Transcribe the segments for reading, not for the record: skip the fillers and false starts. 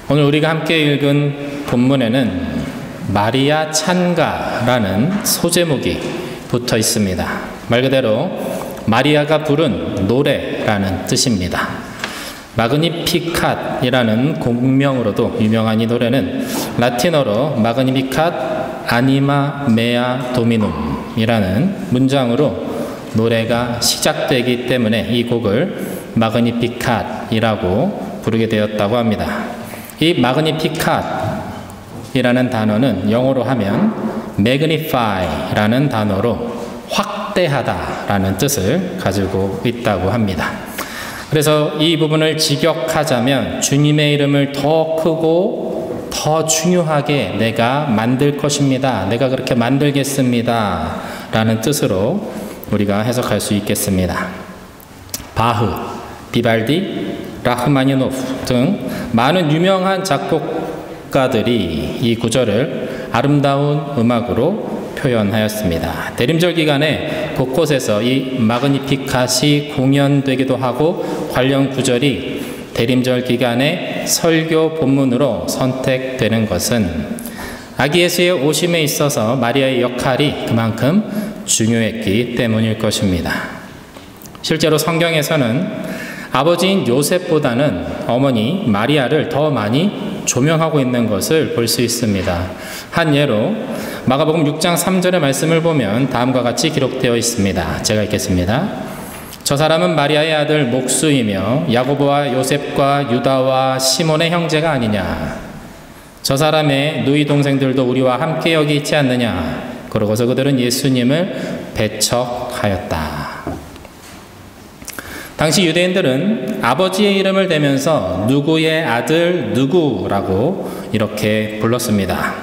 오늘 우리가 함께 읽은 본문에는 마리아 찬가라는 소제목이 붙어 있습니다. 말 그대로 마리아가 부른 노래라는 뜻입니다. 마그니피캇이라는 곡명으로도 유명한 이 노래는 라틴어로 마그니피캇 아니마 메아 도미눔이라는 문장으로 노래가 시작되기 때문에 이 곡을 마그니피캇이라고 부르게 되었다고 합니다. 이 마그니피캇이라는 단어는 영어로 하면 magnify라는 단어로 확대하다라는 뜻을 가지고 있다고 합니다. 그래서 이 부분을 직역하자면 주님의 이름을 더 크고 더 중요하게 내가 만들 것입니다. 내가 그렇게 만들겠습니다. 라는 뜻으로 우리가 해석할 수 있겠습니다. 바흐, 비발디, 라흐마니노프 등 많은 유명한 작곡가들이 이 구절을 아름다운 음악으로 표현하였습니다. 대림절 기간에 곳곳에서 이 마그니피캇이 공연되기도 하고 관련 구절이 대림절 기간에 설교 본문으로 선택되는 것은 아기 예수의 오심에 있어서 마리아의 역할이 그만큼 중요했기 때문일 것입니다. 실제로 성경에서는 아버지인 요셉보다는 어머니 마리아를 더 많이 조명하고 있는 것을 볼 수 있습니다. 한 예로 마가복음 6장 3절의 말씀을 보면 다음과 같이 기록되어 있습니다. 제가 읽겠습니다. 저 사람은 마리아의 아들 목수이며 야고보와 요셉과 유다와 시몬의 형제가 아니냐. 저 사람의 누이 동생들도 우리와 함께 여기 있지 않느냐. 그러고서 그들은 예수님을 배척하였다. 당시 유대인들은 아버지의 이름을 대면서 누구의 아들 누구라고 이렇게 불렀습니다.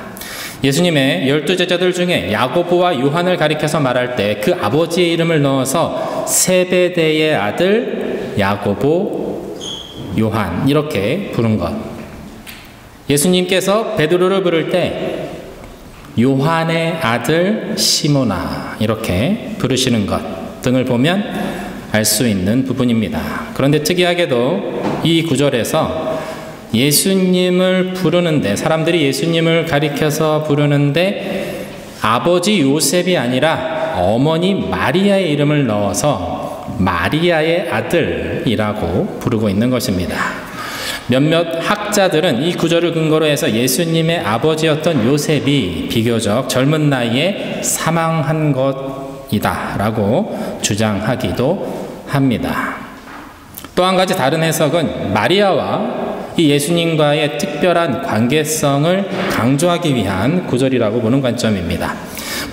예수님의 12제자들 중에 야고보와 요한을 가리켜서 말할 때 그 아버지의 이름을 넣어서 세베대의 아들 야고보, 요한 이렇게 부른 것. 예수님께서 베드로를 부를 때 요한의 아들 시모나 이렇게 부르시는 것 등을 보면 알 수 있는 부분입니다. 그런데 특이하게도 이 구절에서 예수님을 부르는데 사람들이 예수님을 가리켜서 부르는데 아버지 요셉이 아니라 어머니 마리아의 이름을 넣어서 마리아의 아들이라고 부르고 있는 것입니다. 몇몇 학자들은 이 구절을 근거로 해서 예수님의 아버지였던 요셉이 비교적 젊은 나이에 사망한 것이다 라고 주장하기도 합니다. 또 한 가지 다른 해석은 마리아와 이 예수님과의 특별한 관계성을 강조하기 위한 구절이라고 보는 관점입니다.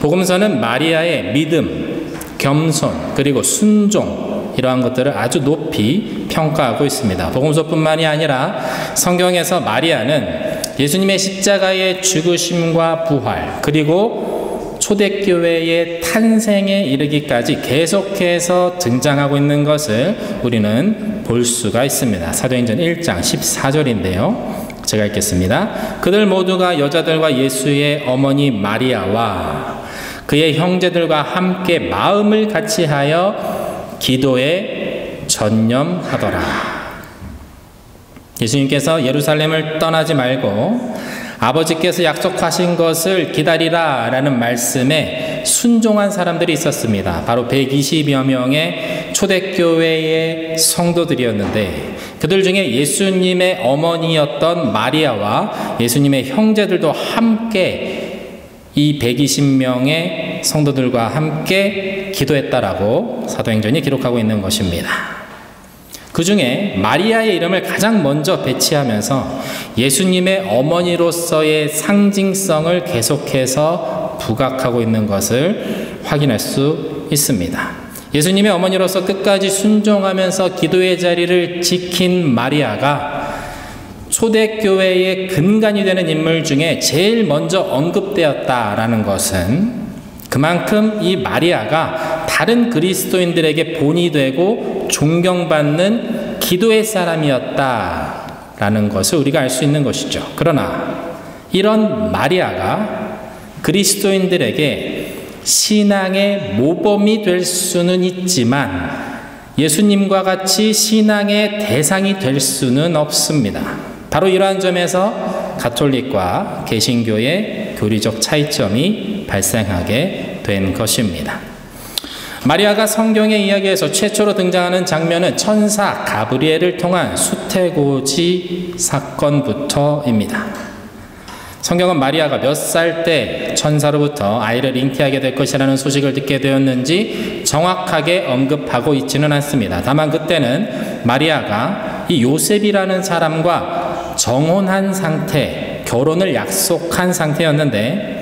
복음서는 마리아의 믿음, 겸손, 그리고 순종 이러한 것들을 아주 높이 평가하고 있습니다. 복음서뿐만이 아니라 성경에서 마리아는 예수님의 십자가의 죽으심과 부활 그리고 초대교회의 탄생에 이르기까지 계속해서 등장하고 있는 것을 우리는 볼 수가 있습니다. 사도행전 1장 14절인데요. 제가 읽겠습니다. 그들 모두가 여자들과 예수의 어머니 마리아와 그의 형제들과 함께 마음을 같이하여 기도에 전념하더라. 예수님께서 예루살렘을 떠나지 말고 아버지께서 약속하신 것을 기다리라 라는 말씀에 순종한 사람들이 있었습니다. 바로 120여 명의 초대교회의 성도들이었는데 그들 중에 예수님의 어머니였던 마리아와 예수님의 형제들도 함께 이 120명의 성도들과 함께 기도했다라고 사도행전이 기록하고 있는 것입니다. 그 중에 마리아의 이름을 가장 먼저 배치하면서 예수님의 어머니로서의 상징성을 계속해서 부각하고 있는 것을 확인할 수 있습니다. 예수님의 어머니로서 끝까지 순종하면서 기도의 자리를 지킨 마리아가 초대교회의 근간이 되는 인물 중에 제일 먼저 언급되었다라는 것은 그만큼 이 마리아가 다른 그리스도인들에게 본이 되고 존경받는 기도의 사람이었다라는 것을 우리가 알 수 있는 것이죠. 그러나 이런 마리아가 그리스도인들에게 신앙의 모범이 될 수는 있지만 예수님과 같이 신앙의 대상이 될 수는 없습니다. 바로 이러한 점에서 가톨릭과 개신교의 교리적 차이점이 발생하게 된 것입니다. 마리아가 성경의 이야기에서 최초로 등장하는 장면은 천사 가브리엘을 통한 수태고지 사건부터입니다. 성경은 마리아가 몇 살 때 천사로부터 아이를 잉태하게 될 것이라는 소식을 듣게 되었는지 정확하게 언급하고 있지는 않습니다. 다만 그때는 마리아가 이 요셉이라는 사람과 정혼한 상태, 결혼을 약속한 상태였는데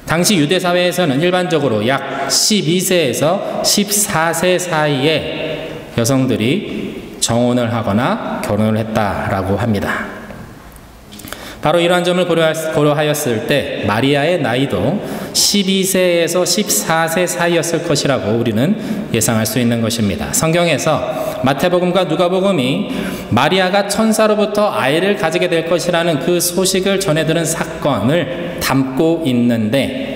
당시 유대 사회에서는 일반적으로 약 12세에서 14세 사이에 여성들이 정혼을 하거나 결혼을 했다라고 합니다. 바로 이러한 점을 고려하였을 때 마리아의 나이도 12세에서 14세 사이였을 것이라고 우리는 예상할 수 있는 것입니다. 성경에서 마태복음과 누가복음이 마리아가 천사로부터 아이를 가지게 될 것이라는 그 소식을 전해들은 사건을 담고 있는데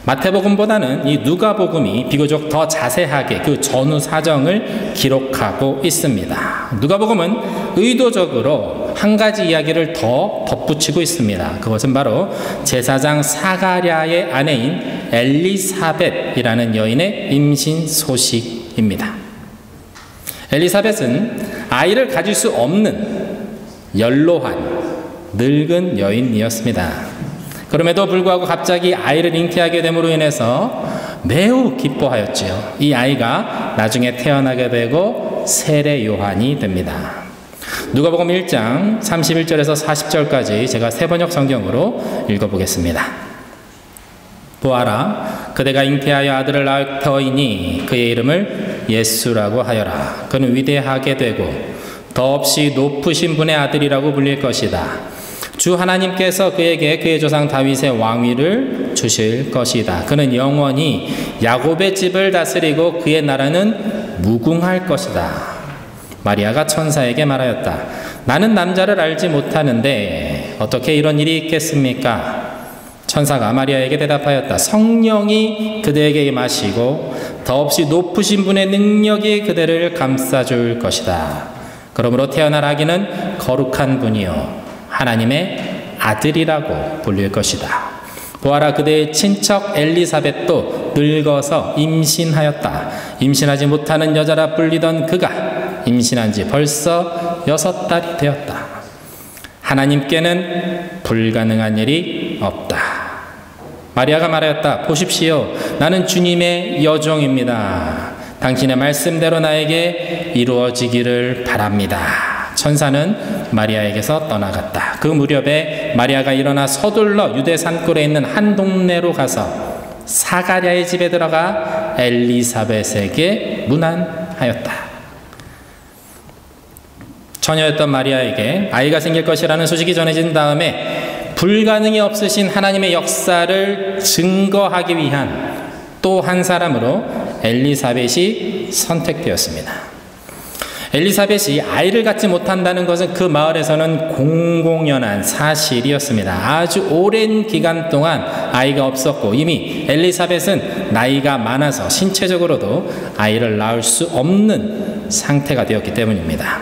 마태복음보다는 이 누가복음이 비교적 더 자세하게 그 전후 사정을 기록하고 있습니다. 누가복음은 의도적으로 한 가지 이야기를 더 덧붙이고 있습니다. 그것은 바로 제사장 사가랴의 아내인 엘리사벳이라는 여인의 임신 소식입니다. 엘리사벳은 아이를 가질 수 없는 연로한 늙은 여인이었습니다. 그럼에도 불구하고 갑자기 아이를 잉태하게 됨으로 인해서 매우 기뻐하였지요. 이 아이가 나중에 태어나게 되고 세례 요한이 됩니다. 누가복음 1장 31절에서 40절까지 제가 세번역 성경으로 읽어보겠습니다. 보아라, 그대가 잉태하여 아들을 낳을 터이니 그의 이름을 예수라고 하여라. 그는 위대하게 되고 더없이 높으신 분의 아들이라고 불릴 것이다. 주 하나님께서 그에게 그의 조상 다윗의 왕위를 주실 것이다. 그는 영원히 야곱의 집을 다스리고 그의 나라는 무궁할 것이다. 마리아가 천사에게 말하였다. 나는 남자를 알지 못하는데 어떻게 이런 일이 있겠습니까? 천사가 마리아에게 대답하였다. 성령이 그대에게 임하시고 더없이 높으신 분의 능력이 그대를 감싸줄 것이다. 그러므로 태어날 아기는 거룩한 분이요 하나님의 아들이라고 불릴 것이다. 보아라, 그대의 친척 엘리사벳도 늙어서 임신하였다. 임신하지 못하는 여자라 불리던 그가 임신한 지 벌써 6달이 되었다. 하나님께는 불가능한 일이 없다. 마리아가 말하였다. 보십시오, 나는 주님의 여종입니다. 당신의 말씀대로 나에게 이루어지기를 바랍니다. 천사는 마리아에게서 떠나갔다. 그 무렵에 마리아가 일어나 서둘러 유대 산골에 있는 한 동네로 가서 사가랴의 집에 들어가 엘리사벳에게 문안하였다. 처녀였던 마리아에게 아이가 생길 것이라는 소식이 전해진 다음에 불가능이 없으신 하나님의 역사를 증거하기 위한 또 한 사람으로 엘리사벳이 선택되었습니다. 엘리사벳이 아이를 갖지 못한다는 것은 그 마을에서는 공공연한 사실이었습니다. 아주 오랜 기간 동안 아이가 없었고 이미 엘리사벳은 나이가 많아서 신체적으로도 아이를 낳을 수 없는 상태가 되었기 때문입니다.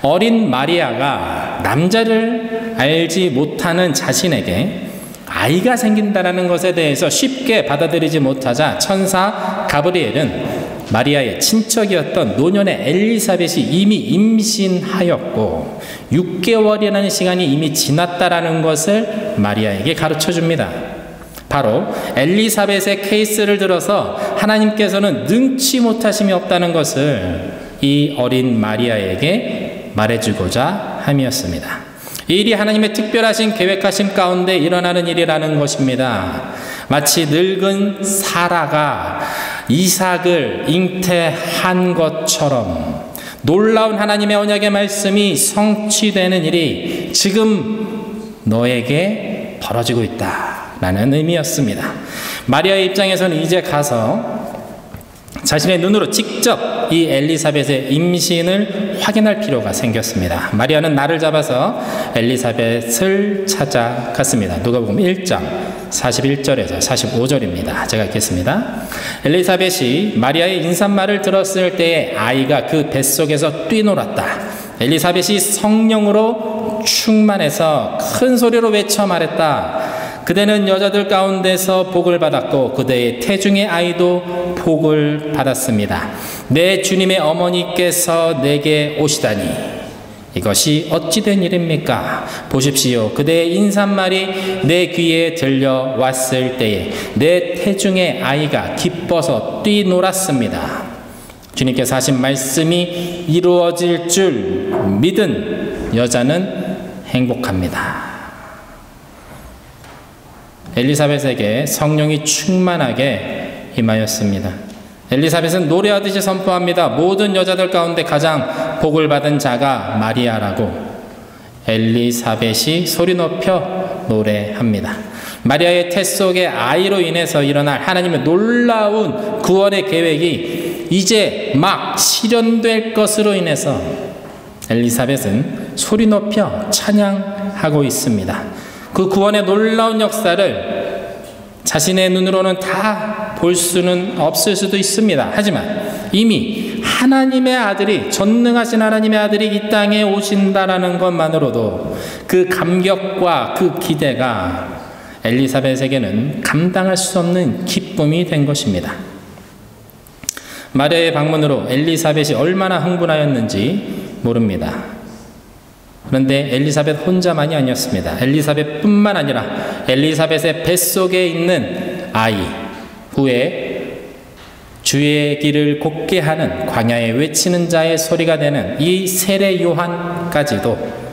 어린 마리아가 남자를 알지 못하는 자신에게 아이가 생긴다는 것에 대해서 쉽게 받아들이지 못하자 천사 가브리엘은 마리아의 친척이었던 노년의 엘리사벳이 이미 임신하였고 6개월이라는 시간이 이미 지났다라는 것을 마리아에게 가르쳐 줍니다. 바로 엘리사벳의 케이스를 들어서 하나님께서는 능치 못하심이 없다는 것을 이 어린 마리아에게 말해주고자 함이었습니다. 이 일이 하나님의 특별하신 계획하심 가운데 일어나는 일이라는 것입니다. 마치 늙은 사라가 이삭을 잉태한 것처럼 놀라운 하나님의 언약의 말씀이 성취되는 일이 지금 너에게 벌어지고 있다라는 의미였습니다. 마리아의 입장에서는 이제 가서 자신의 눈으로 직접 이 엘리사벳의 임신을 확인할 필요가 생겼습니다. 마리아는 날을 잡아서 엘리사벳을 찾아갔습니다. 누가복음 1장 41절에서 45절입니다. 제가 읽겠습니다. 엘리사벳이 마리아의 인사말을 들었을 때에 아이가 그 뱃속에서 뛰놀았다. 엘리사벳이 성령으로 충만해서 큰 소리로 외쳐 말했다. 그대는 여자들 가운데서 복을 받았고 그대의 태중의 아이도 복을 받았습니다. 내 주님의 어머니께서 내게 오시다니 이것이 어찌된 일입니까? 보십시오. 그대의 인사말이 내 귀에 들려왔을 때에 내 태중의 아이가 기뻐서 뛰놀았습니다. 주님께서 하신 말씀이 이루어질 줄 믿은 여자는 행복합니다. 엘리사벳에게 성령이 충만하게 임하였습니다. 엘리사벳은 노래하듯이 선포합니다. 모든 여자들 가운데 가장 복을 받은 자가 마리아라고 엘리사벳이 소리 높여 노래합니다. 마리아의 태 속의 아이로 인해서 일어날 하나님의 놀라운 구원의 계획이 이제 막 실현될 것으로 인해서 엘리사벳은 소리 높여 찬양하고 있습니다. 그 구원의 놀라운 역사를 자신의 눈으로는 다 볼 수는 없을 수도 있습니다. 하지만 이미 하나님의 아들이, 전능하신 하나님의 아들이 이 땅에 오신다라는 것만으로도 그 감격과 그 기대가 엘리사벳에게는 감당할 수 없는 기쁨이 된 것입니다. 마리아의 방문으로 엘리사벳이 얼마나 흥분하였는지 모릅니다. 그런데 엘리사벳 혼자만이 아니었습니다. 엘리사벳뿐만 아니라 엘리사벳의 뱃속에 있는 아이, 후에 주의 길을 곱게 하는 광야에 외치는 자의 소리가 되는 이 세례 요한까지도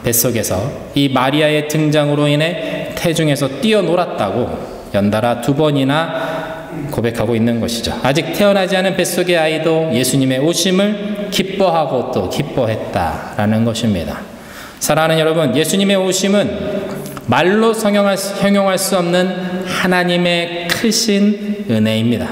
뱃속에서 이 마리아의 등장으로 인해 태중에서 뛰어놀았다고 연달아 2번이나 고백하고 있는 것이죠. 아직 태어나지 않은 뱃속의 아이도 예수님의 오심을 기뻐하고 또 기뻐했다라는 것입니다. 사랑하는 여러분, 예수님의 오심은 말로 형용할 수 없는 하나님의 크신 은혜입니다.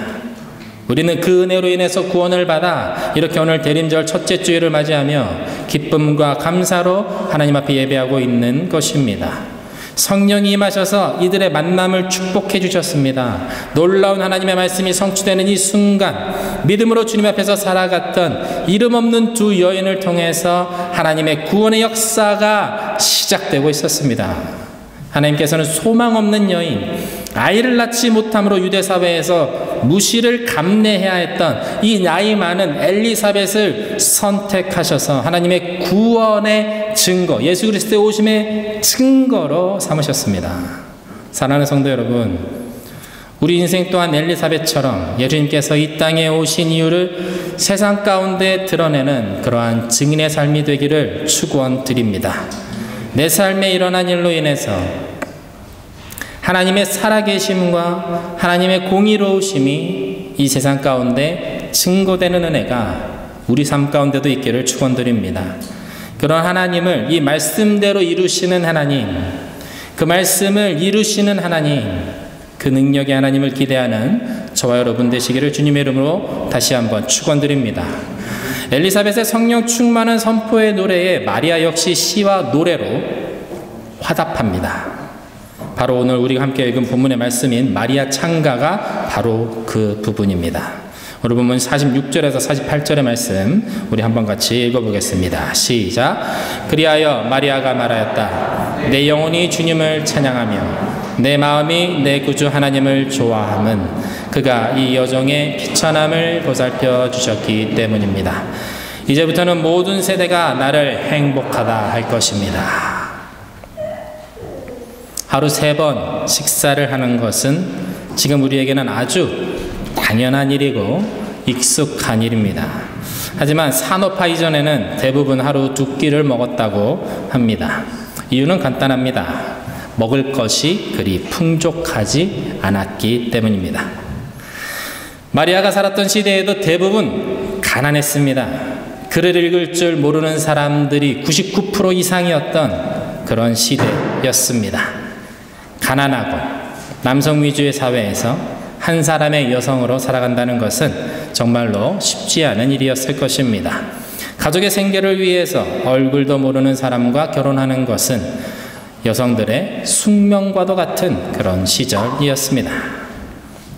우리는 그 은혜로 인해서 구원을 받아 이렇게 오늘 대림절 첫째 주일을 맞이하며 기쁨과 감사로 하나님 앞에 예배하고 있는 것입니다. 성령이 임하셔서 이들의 만남을 축복해 주셨습니다. 놀라운 하나님의 말씀이 성취되는 이 순간 믿음으로 주님 앞에서 살아갔던 이름 없는 두 여인을 통해서 하나님의 구원의 역사가 시작되고 있었습니다. 하나님께서는 소망 없는 여인, 아이를 낳지 못함으로 유대사회에서 무시를 감내해야 했던 이 나이 많은 엘리사벳을 선택하셔서 하나님의 구원의 증거, 예수 그리스도의 오심의 증거로 삼으셨습니다. 사랑하는 성도 여러분, 우리 인생 또한 엘리사벳처럼 예수님께서 이 땅에 오신 이유를 세상 가운데 드러내는 그러한 증인의 삶이 되기를 축원드립니다. 내 삶에 일어난 일로 인해서 하나님의 살아계심과 하나님의 공의로우심이 이 세상 가운데 증거되는 은혜가 우리 삶 가운데도 있기를 축원드립니다. 그런 하나님을 이 말씀대로 이루시는 하나님, 그 말씀을 이루시는 하나님, 그 능력의 하나님을 기대하는 저와 여러분 되시기를 주님의 이름으로 다시 한번 축원드립니다. 엘리사벳의 성령 충만한 선포의 노래에 마리아 역시 시와 노래로 화답합니다. 바로 오늘 우리가 함께 읽은 본문의 말씀인 마리아 창가가 바로 그 부분입니다. 오늘 본문 46절에서 48절의 말씀 우리 한번 같이 읽어보겠습니다. 시작. 그리하여 마리아가 말하였다. 내 영혼이 주님을 찬양하며 내 마음이 내 구주 하나님을 좋아함은 그가 이 여종의 비천함을 보살펴 주셨기 때문입니다. 이제부터는 모든 세대가 나를 행복하다 할 것입니다. 하루 3번 식사를 하는 것은 지금 우리에게는 아주 당연한 일이고 익숙한 일입니다. 하지만 산업화 이전에는 대부분 하루 2끼를 먹었다고 합니다. 이유는 간단합니다. 먹을 것이 그리 풍족하지 않았기 때문입니다. 마리아가 살았던 시대에도 대부분 가난했습니다. 글을 읽을 줄 모르는 사람들이 99% 이상이었던 그런 시대였습니다. 가난하고 남성 위주의 사회에서 한 사람의 여성으로 살아간다는 것은 정말로 쉽지 않은 일이었을 것입니다. 가족의 생계를 위해서 얼굴도 모르는 사람과 결혼하는 것은 여성들의 숙명과도 같은 그런 시절이었습니다.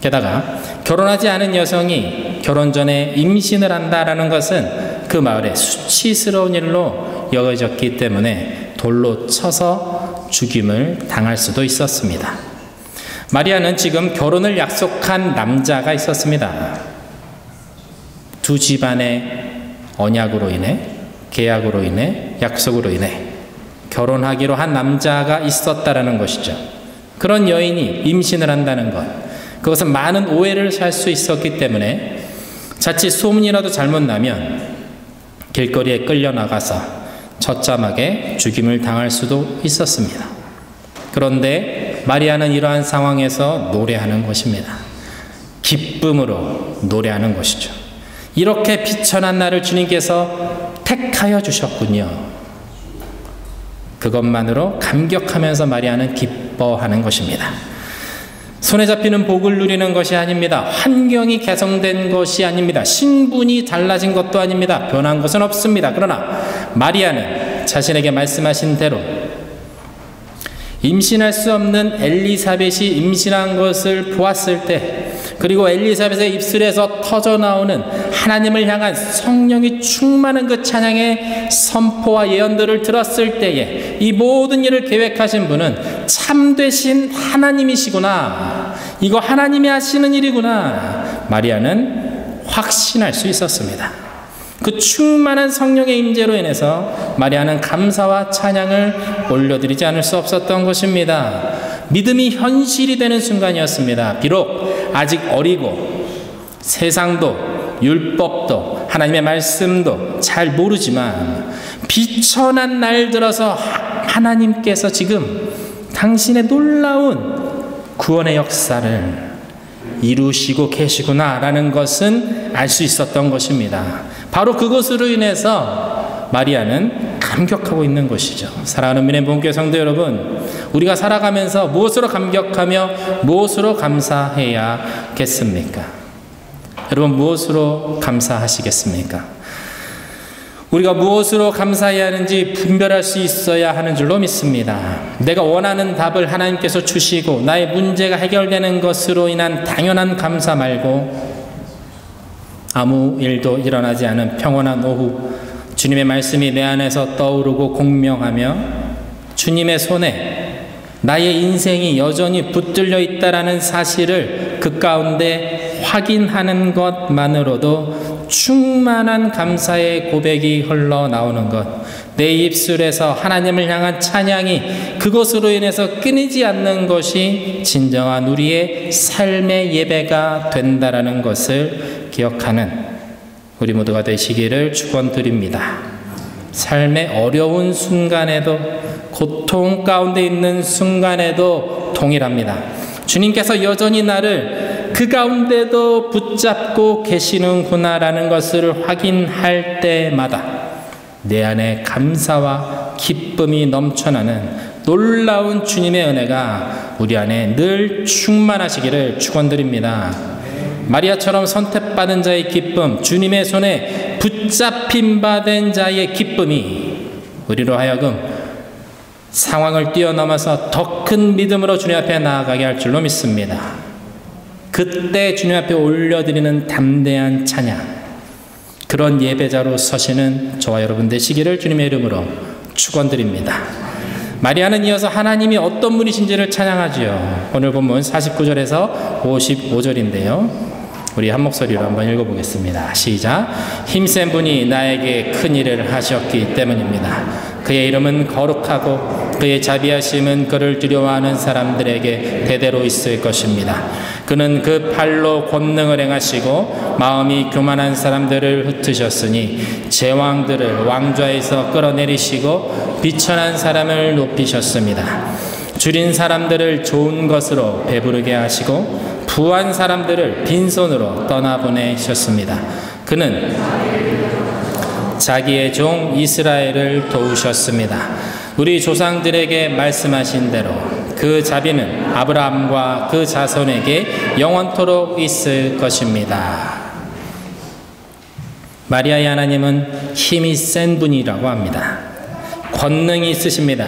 게다가 결혼하지 않은 여성이 결혼 전에 임신을 한다라는 것은 그 마을에 수치스러운 일로 여겨졌기 때문에 돌로 쳐서 죽임을 당할 수도 있었습니다. 마리아는 지금 결혼을 약속한 남자가 있었습니다. 두 집안의 언약으로 인해, 계약으로 인해, 약속으로 인해 결혼하기로 한 남자가 있었다라는 것이죠. 그런 여인이 임신을 한다는 것, 그것은 많은 오해를 살 수 있었기 때문에 자칫 소문이라도 잘못 나면 길거리에 끌려나가서 처참하게 죽임을 당할 수도 있었습니다. 그런데 마리아는 이러한 상황에서 노래하는 것입니다. 기쁨으로 노래하는 것이죠. 이렇게 비천한 나를 주님께서 택하여 주셨군요. 그것만으로 감격하면서 마리아는 기뻐하는 것입니다. 손에 잡히는 복을 누리는 것이 아닙니다. 환경이 개성된 것이 아닙니다. 신분이 달라진 것도 아닙니다. 변한 것은 없습니다. 그러나 마리아는 자신에게 말씀하신 대로 임신할 수 없는 엘리사벳이 임신한 것을 보았을 때, 그리고 엘리사벳의 입술에서 터져나오는 하나님을 향한 성령이 충만한 그 찬양의 선포와 예언들을 들었을 때에 이 모든 일을 계획하신 분은 참되신 하나님이시구나, 이거 하나님이 하시는 일이구나, 마리아는 확신할 수 있었습니다. 그 충만한 성령의 임재로 인해서 마리아는 감사와 찬양을 올려드리지 않을 수 없었던 것입니다. 믿음이 현실이 되는 순간이었습니다. 비록 아직 어리고 세상도 율법도 하나님의 말씀도 잘 모르지만 비천한 날 들어서 하나님께서 지금 당신의 놀라운 구원의 역사를 이루시고 계시구나라는 것은 알 수 있었던 것입니다. 바로 그것으로 인해서 마리아는 감격하고 있는 것이죠. 사랑하는 믿음의 본교회 성도 여러분, 우리가 살아가면서 무엇으로 감격하며 무엇으로 감사해야겠습니까? 여러분, 무엇으로 감사하시겠습니까? 우리가 무엇으로 감사해야 하는지 분별할 수 있어야 하는 줄로 믿습니다. 내가 원하는 답을 하나님께서 주시고 나의 문제가 해결되는 것으로 인한 당연한 감사 말고, 아무 일도 일어나지 않은 평온한 오후 주님의 말씀이 내 안에서 떠오르고 공명하며 주님의 손에 나의 인생이 여전히 붙들려 있다라는 사실을 그 가운데 확인하는 것만으로도 충만한 감사의 고백이 흘러나오는 것, 내 입술에서 하나님을 향한 찬양이 그것으로 인해서 끊이지 않는 것이 진정한 우리의 삶의 예배가 된다라는 것을 기억하는 우리 모두가 되시기를 축원드립니다. 삶의 어려운 순간에도, 고통 가운데 있는 순간에도 동일합니다. 주님께서 여전히 나를 그 가운데도 붙잡고 계시는구나라는 것을 확인할 때마다 내 안에 감사와 기쁨이 넘쳐나는 놀라운 주님의 은혜가 우리 안에 늘 충만하시기를 축원드립니다. 마리아처럼 선택받은 자의 기쁨, 주님의 손에 붙잡힌 바 된 자의 기쁨이 우리로 하여금 상황을 뛰어넘어서 더 큰 믿음으로 주님 앞에 나아가게 할 줄로 믿습니다. 그때 주님 앞에 올려드리는 담대한 찬양, 그런 예배자로 서시는 저와 여러분 되시기를 주님의 이름으로 축원드립니다. 마리아는 이어서 하나님이 어떤 분이신지를 찬양하지요. 오늘 본문 49절에서 55절인데요. 우리 한 목소리로 한번 읽어보겠습니다. 시작. 힘센 분이 나에게 큰 일을 하셨기 때문입니다. 그의 이름은 거룩하고 그의 자비하심은 그를 두려워하는 사람들에게 대대로 있을 것입니다. 그는 그 팔로 권능을 행하시고 마음이 교만한 사람들을 흩으셨으니 제왕들을 왕좌에서 끌어내리시고 비천한 사람을 높이셨습니다. 줄인 사람들을 좋은 것으로 배부르게 하시고 부한 사람들을 빈손으로 떠나보내셨습니다. 그는 자기의 종 이스라엘을 도우셨습니다. 우리 조상들에게 말씀하신 대로 그 자비는 아브라함과 그 자손에게 영원토록 있을 것입니다. 마리아의 하나님은 힘이 센 분이라고 합니다. 권능이 있으십니다.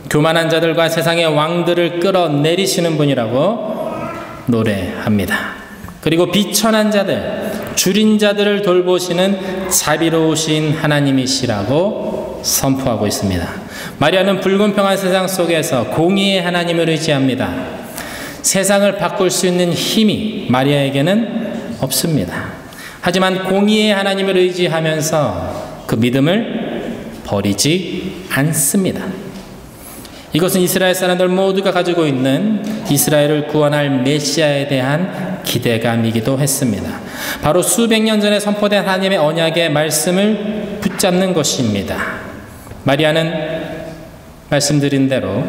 교만한 자들과 세상의 왕들을 끌어내리시는 분이라고 노래합니다. 그리고 비천한 자들, 줄인 자들을 돌보시는 자비로우신 하나님이시라고 선포하고 있습니다. 마리아는 불공평한 세상 속에서 공의의 하나님을 의지합니다. 세상을 바꿀 수 있는 힘이 마리아에게는 없습니다. 하지만 공의의 하나님을 의지하면서 그 믿음을 버리지 않습니다. 이것은 이스라엘 사람들 모두가 가지고 있는 이스라엘을 구원할 메시아에 대한 기대감이기도 했습니다. 바로 수백 년 전에 선포된 하나님의 언약의 말씀을 붙잡는 것입니다. 마리아는 말씀드린 대로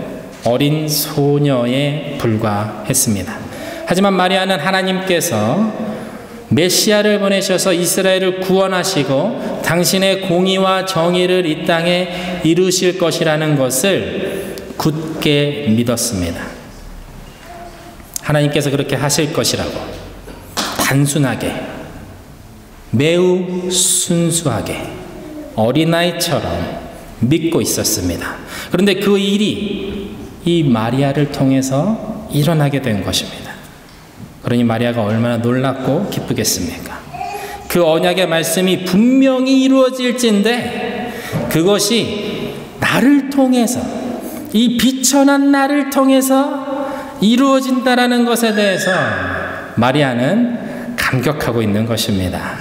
어린 소녀에 불과했습니다. 하지만 마리아는 하나님께서 메시아를 보내셔서 이스라엘을 구원하시고 당신의 공의와 정의를 이 땅에 이루실 것이라는 것을 굳게 믿었습니다. 하나님께서 그렇게 하실 것이라고 단순하게, 매우 순수하게 어린아이처럼 믿고 있었습니다. 그런데 그 일이 이 마리아를 통해서 일어나게 된 것입니다. 그러니 마리아가 얼마나 놀랍고 기쁘겠습니까? 그 언약의 말씀이 분명히 이루어질진데 그것이 나를 통해서, 이 비천한 나를 통해서 이루어진다라는 것에 대해서 마리아는 감격하고 있는 것입니다.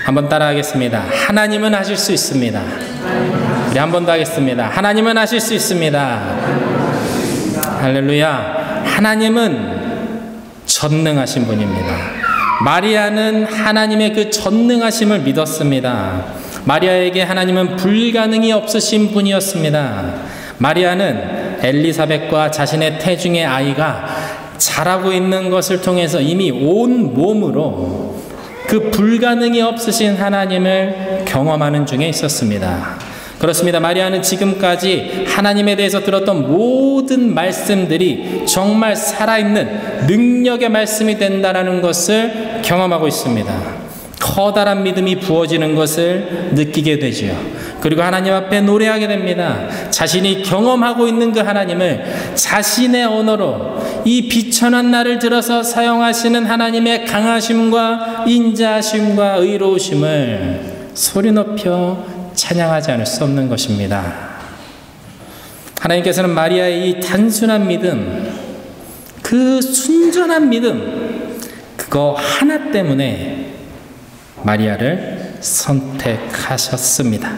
한번 따라하겠습니다. 하나님은 하실 수 있습니다. 우리 한 번 더 하겠습니다. 하나님은 하실 수 있습니다. 할렐루야. 하나님은 전능하신 분입니다. 마리아는 하나님의 그 전능하심을 믿었습니다. 마리아에게 하나님은 불가능이 없으신 분이었습니다. 마리아는 엘리사벳과 자신의 태중의 아이가 자라고 있는 것을 통해서 이미 온 몸으로 그 불가능이 없으신 하나님을 경험하는 중에 있었습니다. 그렇습니다. 마리아는 지금까지 하나님에 대해서 들었던 모든 말씀들이 정말 살아있는 능력의 말씀이 된다는 것을 경험하고 있습니다. 커다란 믿음이 부어지는 것을 느끼게 되지요. 그리고 하나님 앞에 노래하게 됩니다. 자신이 경험하고 있는 그 하나님을 자신의 언어로 이 비천한 날을 들어서 사용하시는 하나님의 강하심과 인자하심과 의로우심을 소리 높여 찬양하지 않을 수 없는 것입니다. 하나님께서는 마리아의 이 단순한 믿음, 그 순전한 믿음, 그거 하나 때문에 마리아를 선택하셨습니다.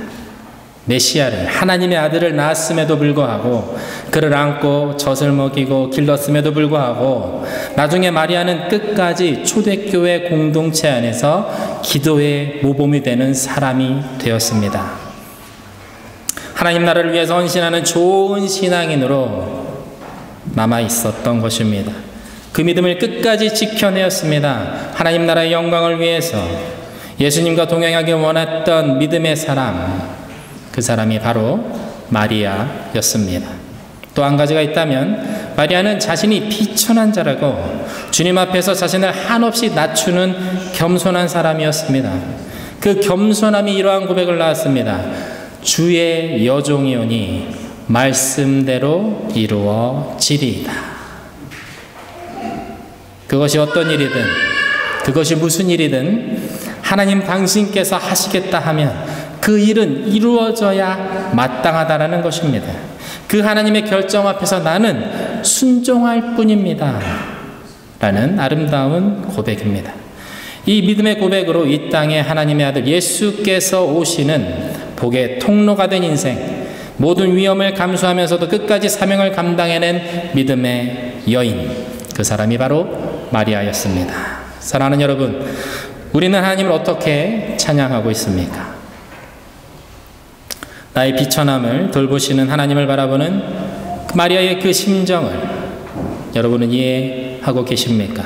메시아를, 하나님의 아들을 낳았음에도 불구하고, 그를 안고 젖을 먹이고 길렀음에도 불구하고, 나중에 마리아는 끝까지 초대교회 공동체 안에서 기도의 모범이 되는 사람이 되었습니다. 하나님 나라를 위해서 헌신하는 좋은 신앙인으로 남아 있었던 것입니다. 그 믿음을 끝까지 지켜내었습니다. 하나님 나라의 영광을 위해서 예수님과 동행하기 원했던 믿음의 사람, 그 사람이 바로 마리아였습니다. 또 한 가지가 있다면 마리아는 자신이 비천한 자라고 주님 앞에서 자신을 한없이 낮추는 겸손한 사람이었습니다. 그 겸손함이 이러한 고백을 낳았습니다. 주의 여종이오니 말씀대로 이루어지리이다. 그것이 어떤 일이든, 그것이 무슨 일이든 하나님 당신께서 하시겠다 하면 그 일은 이루어져야 마땅하다라는 것입니다. 그 하나님의 결정 앞에서 나는 순종할 뿐입니다. 라는 아름다운 고백입니다. 이 믿음의 고백으로 이 땅에 하나님의 아들 예수께서 오시는 복의 통로가 된 인생, 모든 위험을 감수하면서도 끝까지 사명을 감당해낸 믿음의 여인, 그 사람이 바로 마리아였습니다. 사랑하는 여러분, 우리는 하나님을 어떻게 찬양하고 있습니까? 나의 비천함을 돌보시는 하나님을 바라보는 마리아의 그 심정을 여러분은 이해하고 계십니까?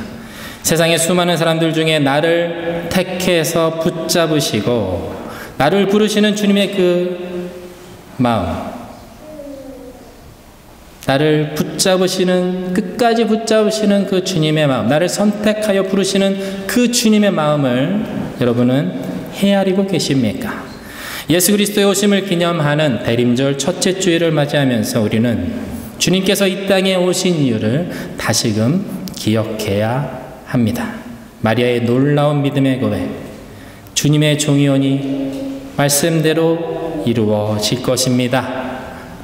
세상의 수많은 사람들 중에 나를 택해서 붙잡으시고 나를 부르시는 주님의 그 마음, 나를 붙잡으시는, 끝까지 붙잡으시는 그 주님의 마음, 나를 선택하여 부르시는 그 주님의 마음을 여러분은 헤아리고 계십니까? 예수 그리스도의 오심을 기념하는 대림절 첫째 주일을 맞이하면서 우리는 주님께서 이 땅에 오신 이유를 다시금 기억해야 합니다. 마리아의 놀라운 믿음의 고백, 주님의 종이오니 말씀대로 이루어질 것입니다.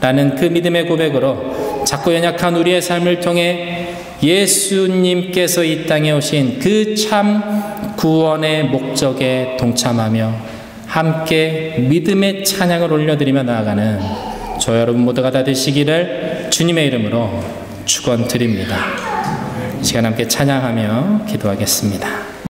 라는 그 믿음의 고백으로 작고 연약한 우리의 삶을 통해 예수님께서 이 땅에 오신 그 참 구원의 목적에 동참하며 함께 믿음의 찬양을 올려드리며 나아가는 저 여러분 모두가 다 되시기를 주님의 이름으로 축원드립니다. 이 시간 함께 찬양하며 기도하겠습니다.